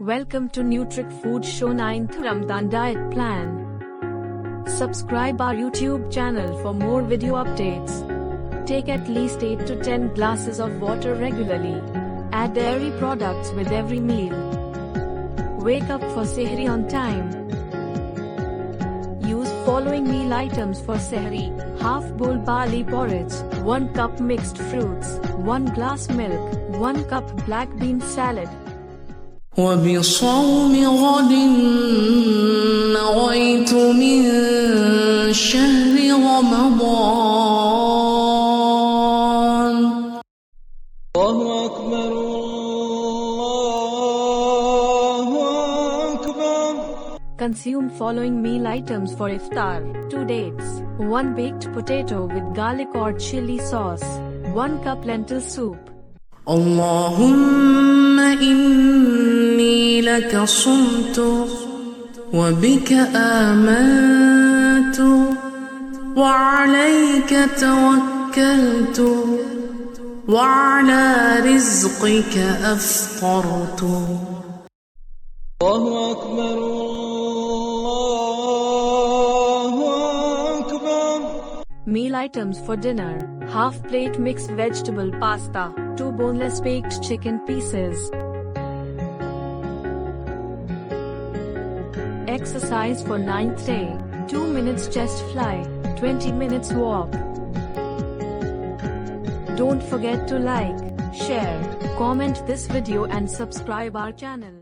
Welcome to Nutric Food Show 9th Ramadan Diet Plan. Subscribe our YouTube channel for more video updates. Take at least 8 to 10 glasses of water regularly. Add dairy products with every meal. Wake up for Sehri on time. Use following meal items for Sehri: half bowl barley porridge, 1 cup mixed fruits, 1 glass milk, 1 cup black bean salad. وبصوم غد نويت من شهر رمضان. الله أكبر الله أكبر. Consume following meal items for Iftar: 2 dates, 1 baked potato with garlic or chili sauce, 1 cup lentil soup. اللهم إني لك صمت وبك آمنت وعليك توكلت وعلى رزقك أفطرت. الله أكبر الله أكبر. Meal items for dinner: half plate mixed vegetable pasta, 2 boneless baked chicken pieces. Exercise for 9th day: 2 minutes chest fly, 20 minutes walk. Don't forget to like, share, comment this video and subscribe our channel.